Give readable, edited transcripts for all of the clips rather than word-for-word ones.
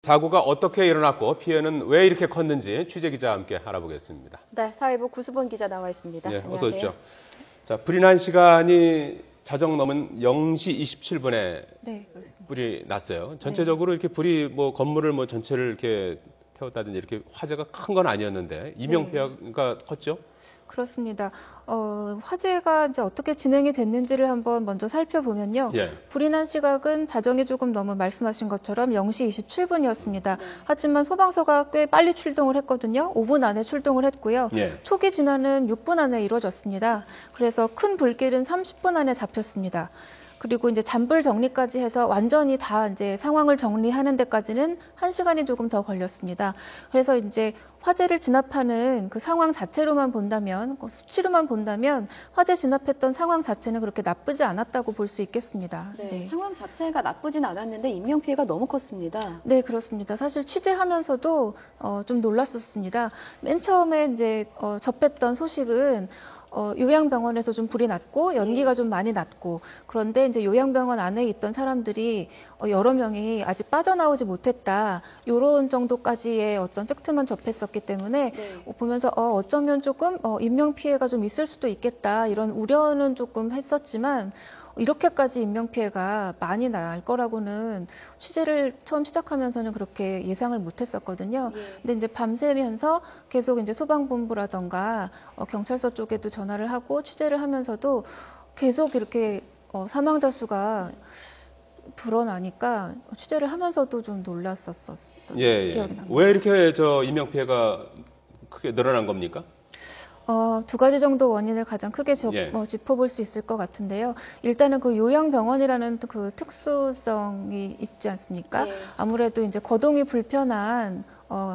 사고가 어떻게 일어났고 피해는 왜 이렇게 컸는지 취재 기자와 함께 알아보겠습니다. 네, 사회부 구수본 기자 나와 있습니다. 네, 안녕하세요. 어서 오십시오. 자, 불이 난 시간이 자정 넘은 0시 27분에 네, 그렇습니다. 불이 났어요. 전체적으로 이렇게 불이 건물을 전체를 이렇게 태웠다든지 이렇게 화재가 큰 건 아니었는데 인명피해가 컸죠? 그렇습니다. 화재가 이제 어떻게 진행이 됐는지를 한번 먼저 살펴보면요. 불이 난 시각은 자정이 조금 넘은 말씀하신 것처럼 0시 27분이었습니다. 하지만 소방서가 꽤 빨리 출동을 했거든요. 5분 안에 출동을 했고요. 초기 진화는 6분 안에 이루어졌습니다. 그래서 큰 불길은 30분 안에 잡혔습니다. 그리고 이제 잔불 정리까지 해서 완전히 다 이제 상황을 정리하는 데까지는 1시간이 조금 더 걸렸습니다. 그래서 이제 화재를 진압하는 그 상황 자체로만 본다면, 수치로만 본다면 화재 진압했던 상황 자체는 그렇게 나쁘지 않았다고 볼 수 있겠습니다. 네, 상황 자체가 나쁘진 않았는데 인명피해가 너무 컸습니다. 네, 그렇습니다. 사실 취재하면서도 좀 놀랐었습니다. 맨 처음에 이제 접했던 소식은 요양병원에서 좀 불이 났고 연기가 좀 많이 났고, 그런데 이제 요양병원 안에 있던 사람들이 여러 명이 아직 빠져나오지 못했다, 이런 정도까지의 어떤 팩트만 접했었기 때문에 보면서 어쩌면 조금 인명피해가 좀 있을 수도 있겠다, 이런 우려는 조금 했었지만 이렇게까지 인명피해가 많이 날 거라고는 취재를 처음 시작하면서는 그렇게 예상을 못했었거든요. 근데 이제 밤새면서 계속 이제 소방본부라던가 경찰서 쪽에도 전화를 하고 취재를 하면서도 계속 이렇게 사망자 수가 불어나니까 취재를 하면서도 좀 놀랐었던 기억이 납니다. 왜 이렇게 인명피해가 크게 늘어난 겁니까? 두 가지 정도 원인을 가장 크게 짚어볼 수 있을 것 같은데요. 일단은 그 요양병원이라는 그 특수성이 있지 않습니까? 아무래도 이제 거동이 불편한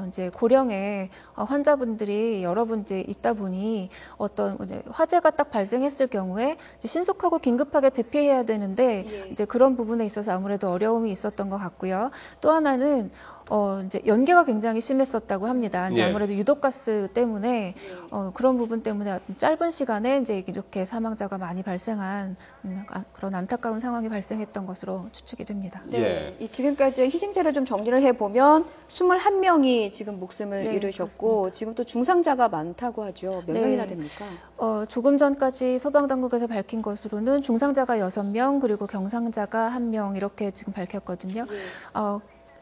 이제 고령의 환자분들이 여러 분 이제 있다 보니 어떤 이제 화재가 딱 발생했을 경우에 이제 신속하고 긴급하게 대피해야 되는데 이제 그런 부분에 있어서 아무래도 어려움이 있었던 것 같고요. 또 하나는 이제 연기가 굉장히 심했었다고 합니다. 이제 아무래도 유독가스 때문에 그런 부분 때문에 짧은 시간에 이제 이렇게 사망자가 많이 발생한 그런 안타까운 상황이 발생했던 것으로 추측이 됩니다. 네, 지금까지의 희생자를 좀 정리를 해보면 21명이 지금 목숨을 잃으셨고 그렇습니다. 지금 또 중상자가 많다고 하죠. 몇 명이나 됩니까? 조금 전까지 소방당국에서 밝힌 것으로는 중상자가 6명, 그리고 경상자가 1명 이렇게 지금 밝혔거든요.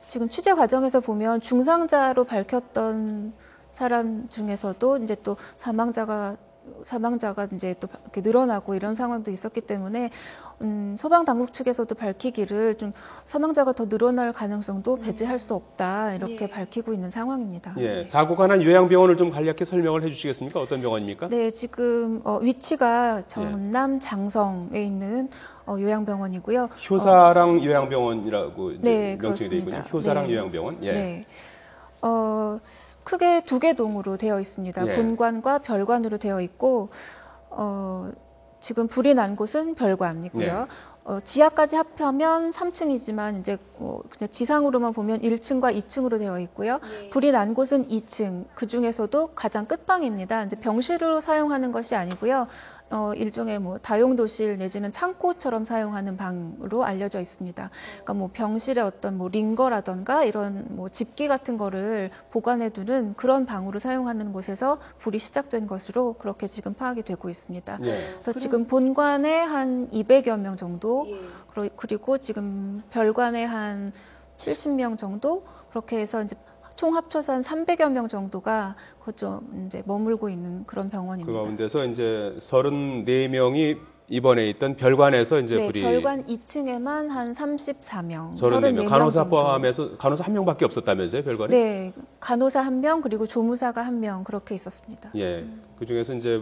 지금 취재 과정에서 보면 중상자로 밝혔던 사람 중에서도 이제 또 사망자가 이제 또 이렇게 늘어나고 이런 상황도 있었기 때문에 소방 당국 측에서도 밝히기를 좀 사망자가 더 늘어날 가능성도 배제할 수 없다, 이렇게 밝히고 있는 상황입니다. 사고가 난 요양병원을 좀 간략히 설명을 해주시겠습니까? 어떤 병원입니까? 네, 지금 위치가 전남 장성에 있는 요양병원이고요. 효사랑 요양병원이라고 이제 명칭이 되어 있군요. 효사랑 요양병원. 크게 2개 동으로 되어 있습니다. 본관과 별관으로 되어 있고, 지금 불이 난 곳은 별관이고요. 지하까지 합하면 3층이지만 이제 그냥 지상으로만 보면 1층과 2층으로 되어 있고요. 불이 난 곳은 2층, 그 중에서도 가장 끝방입니다. 이제 병실로 사용하는 것이 아니고요. 일종의 다용도실 내지는 창고처럼 사용하는 방으로 알려져 있습니다. 그러니까 병실에 어떤 링거라던가 이런 집기 같은 거를 보관해두는 그런 방으로 사용하는 곳에서 불이 시작된 것으로 그렇게 지금 파악이 되고 있습니다. 그래서 지금 본관에 한 200여 명 정도, 그리고 지금 별관에 한 70명 정도, 그렇게 해서 이제 총 합쳐서 한 300여 명 정도가 이제 머물고 있는 그런 병원입니다. 그 가운데서 이제 34명이 입원해 있던 별관에서 이제 불이 별관 2층에만 한 34명, 34명. 간호사 포함해서 간호사 1명밖에 없었다면서요, 별관에? 네, 간호사 1명, 그리고 조무사가 1명 그렇게 있었습니다. 그 중에서 이제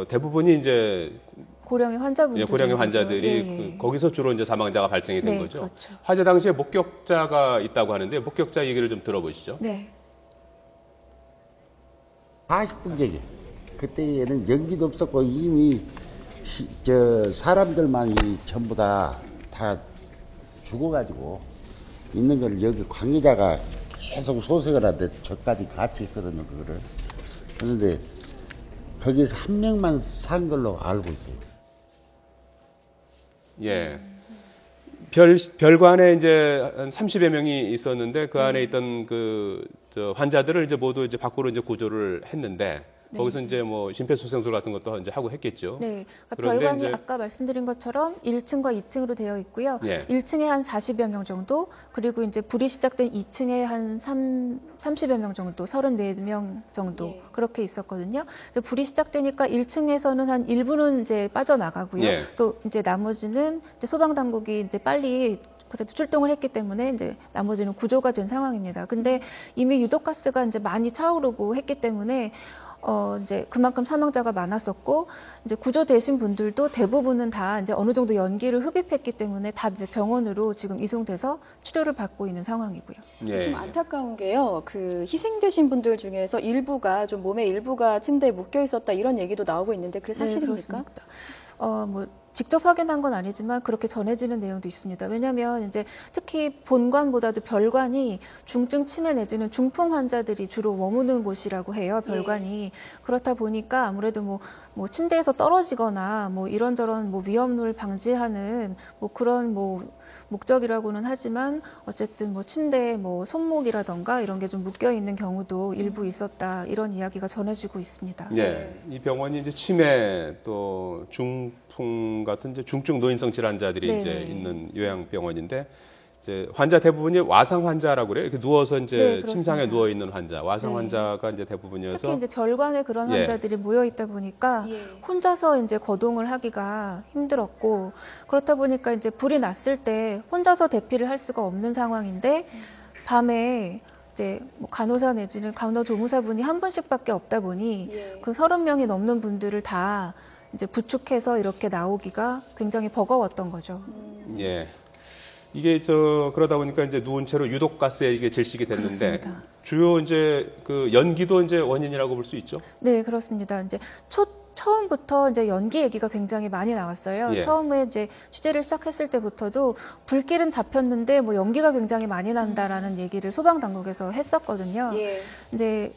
대부분이 이제 고령의 환자들이 거기서 주로 이제 사망자가 발생이 된 거죠. 그렇죠. 화재 당시에 목격자가 있다고 하는데 목격자 얘기를 좀 들어보시죠. 40분경에 그때에는 연기도 없었고 이미 사람들만 전부 다 죽어가지고 있는 걸 여기 관계자가 계속 소식을 하는데 저까지 같이 있거든요, 그거를. 그런데 거기서 1명만 산 걸로 알고 있어요. 별관에 이제 한 30여 명이 있었는데 그 안에 있던 저 환자들을 이제 모두 이제 밖으로 이제 구조를 했는데 거기서 이제 뭐 심폐소생술 같은 것도 이제 하고 했겠죠. 네. 그러니까 그런데 별관이 이제 아까 말씀드린 것처럼 1층과 2층으로 되어 있고요. 예. 1층에 한 40여 명 정도, 그리고 이제 불이 시작된 2층에 한 30여 명 정도, 34명 정도 예. 그렇게 있었거든요. 근데 불이 시작되니까 1층에서는 한 일부는 이제 빠져나가고요. 예. 또 이제 나머지는 이제 소방 당국이 이제 빨리 그래도 출동을 했기 때문에 이제 나머지는 구조가 된 상황입니다. 근데 이미 유독가스가 이제 많이 차오르고 했기 때문에 이제 그만큼 사망자가 많았었고, 이제 구조되신 분들도 대부분은 다 이제 어느 정도 연기를 흡입했기 때문에 다 이제 병원으로 지금 이송돼서 치료를 받고 있는 상황이고요. 예. 좀 안타까운 게요. 그 희생되신 분들 중에서 일부가 좀 몸의 일부가 침대에 묶여 있었다 이런 얘기도 나오고 있는데 그게 사실입니까? 네, 그렇습니다. 뭐 직접 확인한 건 아니지만 그렇게 전해지는 내용도 있습니다. 왜냐하면 이제 특히 본관보다도 별관이 중증 치매 내지는 중풍 환자들이 주로 머무는 곳이라고 해요. 별관이. 예. 그렇다 보니까 아무래도 뭐 침대에서 떨어지거나 뭐 이런저런 뭐 위험을 방지하는 뭐 그런 뭐 목적이라고는 하지만 어쨌든 뭐 침대에 뭐 손목이라던가 이런 게 좀 묶여 있는 경우도 일부 있었다, 이런 이야기가 전해지고 있습니다. 예. 이 병원이 이제 치매 또 중풍 같은 이제 중증 노인성 질환자들이 네네. 이제 있는 요양병원인데 이제 환자 대부분이 와상 환자라고 그래요. 이렇게 누워서 이제 네, 그렇습니다. 침상에 누워 있는 환자, 와상 네. 환자가 이제 대부분이어서 특히 이제 별관에 그런 예. 환자들이 모여 있다 보니까 예. 혼자서 이제 거동을 하기가 힘들었고, 그렇다 보니까 이제 불이 났을 때 혼자서 대피를 할 수가 없는 상황인데 밤에 이제 뭐 간호사 내지는 간호조무사분이 한 분씩밖에 없다 보니 예. 그 30명이 넘는 분들을 다 이제 부축해서 이렇게 나오기가 굉장히 버거웠던 거죠. 예. 이게 그러다 보니까 이제 누운 채로 유독가스에 이게 질식이 됐는데 그렇습니다. 주요 이제 그 연기도 이제 원인이라고 볼 수 있죠. 네, 그렇습니다. 이제 처음부터 이제 연기 얘기가 굉장히 많이 나왔어요. 예. 처음에 이제 취재를 시작했을 때부터도 불길은 잡혔는데 뭐 연기가 굉장히 많이 난다라는 얘기를 소방 당국에서 했었거든요. 예. 이제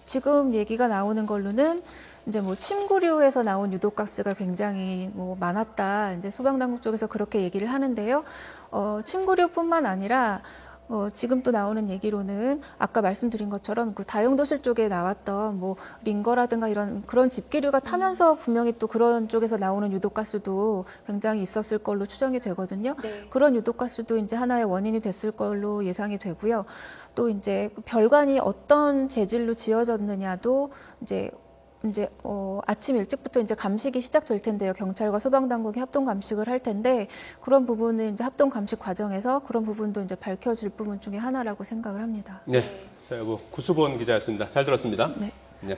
지금 얘기가 나오는 걸로는 이제 뭐 침구류에서 나온 유독가스가 굉장히 뭐 많았다, 이제 소방 당국 쪽에서 그렇게 얘기를 하는데요. 침구류뿐만 아니라 지금 또 나오는 얘기로는 아까 말씀드린 것처럼 그 다용도실 쪽에 나왔던 뭐 링거라든가 이런 그런 집기류가 타면서 분명히 또 그런 쪽에서 나오는 유독가스도 굉장히 있었을 걸로 추정이 되거든요. 네. 그런 유독가스도 이제 하나의 원인이 됐을 걸로 예상이 되고요. 또 이제 그 별관이 어떤 재질로 지어졌느냐도 이제 아침 일찍부터 이제 감식이 시작될 텐데요. 경찰과 소방당국이 합동 감식을 할 텐데 그런 부분은 이제 합동 감식 과정에서 그런 부분도 이제 밝혀질 부분 중에 하나라고 생각을 합니다. 네. 서여부 구수본 기자였습니다. 잘 들었습니다. 네. 네.